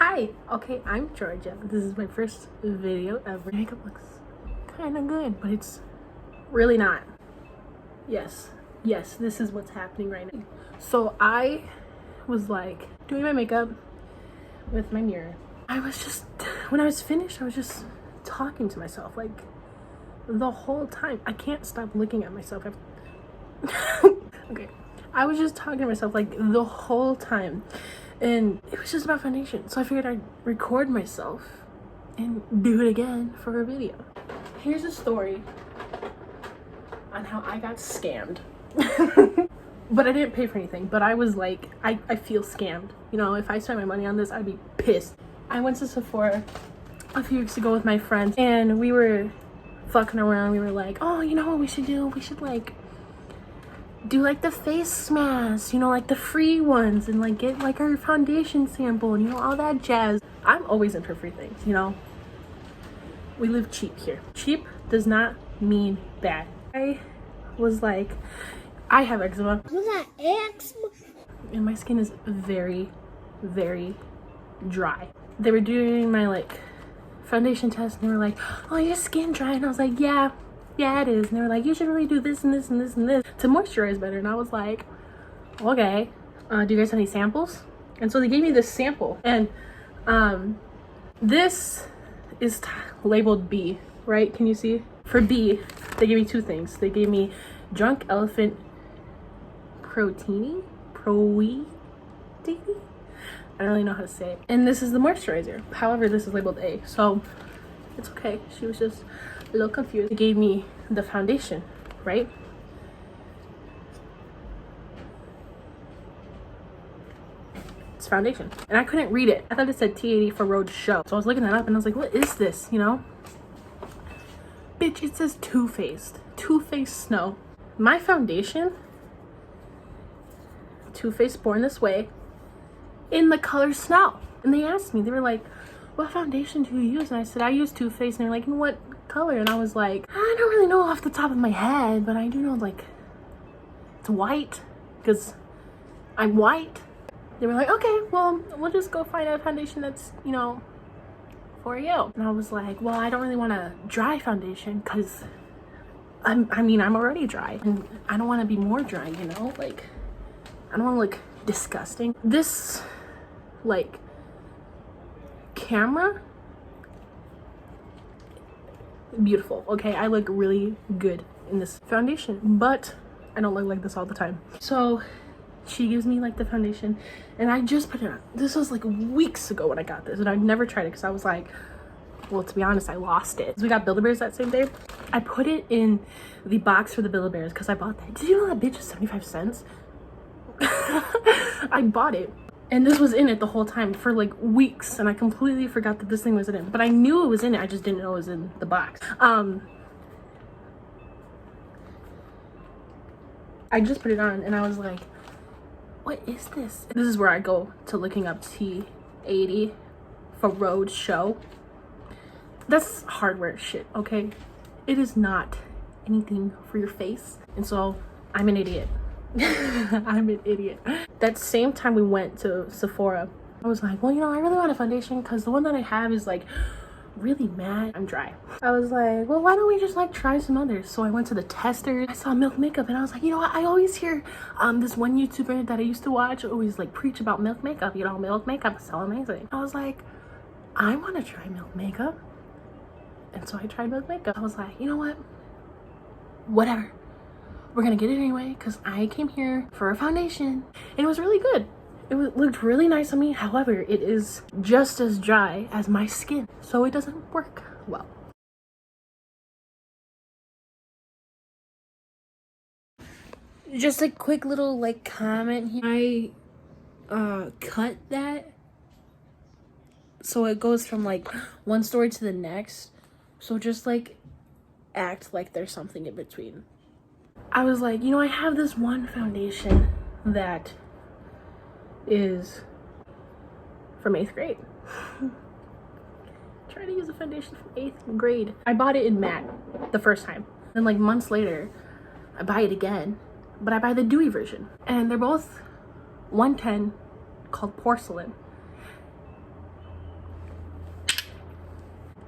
Hi, okay, I'm Georgia. This is my first video ever. Makeup looks kind of good, but it's really not. Yes, this is what's happening right now. So I was like doing my makeup with my mirror. When I was finished, I was just talking to myself like the whole time. I can't stop looking at myself. Okay, I was just talking to myself like the whole time. And it was just about foundation, so I figured I'd record myself and do it again for a video. Here's a story on how I got scammed. But I didn't pay for anything, but I was like, I feel scammed. You know, if I spent my money on this, I'd be pissed. I went to Sephora a few weeks ago with my friends, and we were fucking around. We were like, oh, you know what we should do? We should like do like the face masks, you know, like the free ones, and like get like our foundation sample and, you know, all that jazz. I'm always in for free things, you know. We live cheap here. Cheap does not mean bad. I was like, I have eczema. And my skin is very, very dry. They were doing my like foundation test and they were like, oh, your skin dry. And I was like, yeah, it is. And they were like, you should really do this and this and this and this to moisturize better. And I was like, okay, do you guys have any samples? And so they gave me this sample, and this is labeled B, right? Can you see? For B, they gave me two things. They gave me Drunk Elephant Proteini. I don't really know how to say it. And this is the moisturizer. However, this is labeled A, so it's okay. She was just a little confused. They gave me the foundation, right? It's foundation. And I couldn't read it. I thought it said T80 for Road Show. So I was looking that up and I was like, what is this, you know? Bitch, it says Too Faced. Too Faced Snow. My foundation, Too Faced Born This Way, in the color Snow. And they asked me, they were like, what foundation do you use? And I said, I use Too Faced. And they're like, in what color? And I was like, I don't really know off the top of my head, but I do know like it's white because I'm white. They were like, okay, well, we'll just go find a foundation that's, you know, for you. And I was like, well, I don't really want a dry foundation because I'm already dry and I don't want to be more dry, you know, like I don't want to look disgusting. This like camera, beautiful. Okay, I look really good in this foundation, but I don't look like this all the time. So she gives me like the foundation and I just put it on. This was like weeks ago when I got this, and I've never tried it because I was like, well, to be honest, I lost it. So we got Build-A-Bears that same day. I put it in the box for the Build-A-Bears because I bought that. Did you know that bitch is 75 cents? I bought it. And this was in it the whole time for like weeks, and I completely forgot that this thing was in it. But I knew it was in it, I just didn't know it was in the box. I just put it on and I was like, what is this? This is where I go to looking up T80 for Road Show. That's hardware shit, okay? It is not anything for your face. And so I'm an idiot. I'm an idiot. That same time we went to Sephora, I was like, well, you know, I really want a foundation because the one that I have is like really matte. I'm dry. I was like, well, why don't we just like try some others? So I went to the tester. I saw Milk Makeup and I was like, you know what, I always hear this one YouTuber that I used to watch always like preach about Milk Makeup. You know, Milk Makeup is so amazing. I was like, I want to try Milk Makeup. And so I tried Milk Makeup. I was like, you know what, whatever, we're gonna get it anyway because I came here for a foundation and it was really good. It looked really nice on me. However, it is just as dry as my skin, so it doesn't work well. Just a quick little like comment here. I cut that so it goes from like one story to the next, so just like act like there's something in between. I was like, you know, I have this one foundation that is from 8th grade. Trying to use a foundation from 8th grade. I bought it in matte the first time. Then like months later, I buy it again, but I buy the dewy version. And they're both 110, called Porcelain.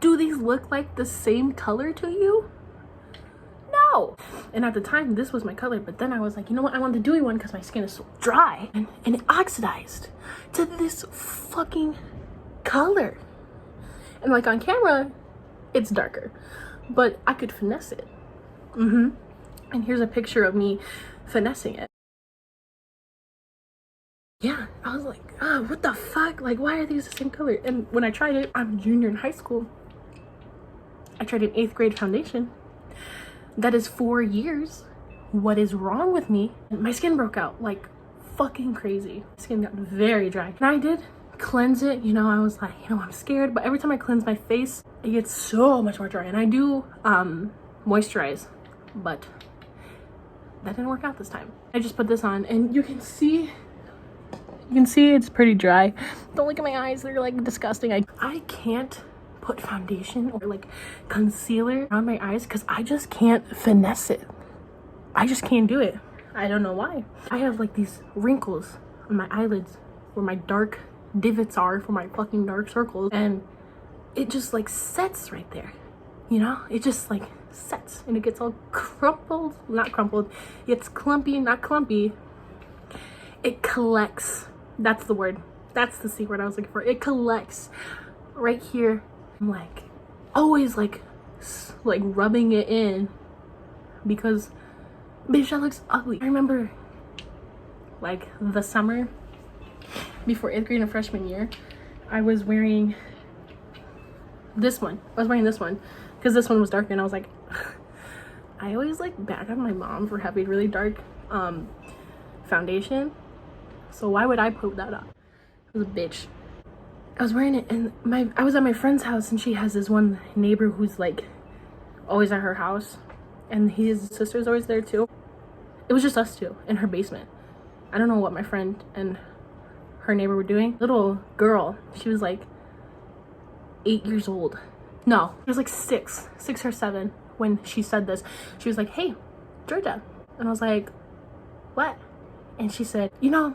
do these look like the same color to you? No. And at the time, this was my color, but then I was like, you know what? I want the dewy one because my skin is so dry. And it oxidized to this fucking color. And like on camera, it's darker, but I could finesse it. And here's a picture of me finessing it. Yeah, I was like, oh, what the fuck? Like, why are these the same color? And when I tried it, I'm a junior in high school. I tried an 8th grade foundation. That is 4 years. What is wrong with me? My skin broke out like fucking crazy. My skin got very dry. And I did cleanse it, you know. I was like, you know, I'm scared, but every time I cleanse my face, it gets so much more dry. And I do moisturize, but that didn't work out this time. I just put this on and you can see it's pretty dry. Don't look at my eyes, they're like disgusting. I can't put foundation or like concealer on my eyes because I just can't finesse it. I just can't do it. I don't know why. I have like these wrinkles on my eyelids where my dark divots are for my fucking dark circles, and it just like sets right there, you know. It just like sets and it gets all crumpled, not crumpled, it's clumpy, not clumpy, it collects. That's the word, that's the C word I was looking for. It collects right here. I'm like always like rubbing it in because bitch, that looks ugly. I remember like the summer before 8th grade and freshman year, I was wearing this one. I was wearing this one because this one was darker, and I was like, I always like bag on my mom for having really dark foundation, so why would I put that on? I was a bitch. I was wearing it, and I was at my friend's house, and she has this one neighbor who's like always at her house, and his sister's always there too. It was just us two in her basement. I don't know what my friend and her neighbor were doing. Little girl, she was like 8 years old. No, she was like six or 7 when she said this. She was like, hey, Georgia. And I was like, what? And she said, you know,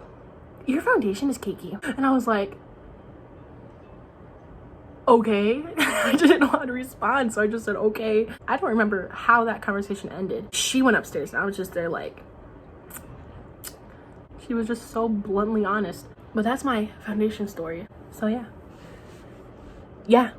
your foundation is cakey. And I was like, okay. I didn't know how to respond, so I just said okay. I don't remember how that conversation ended. She went upstairs and I was just there like, she was just so bluntly honest. But that's my foundation story. So yeah.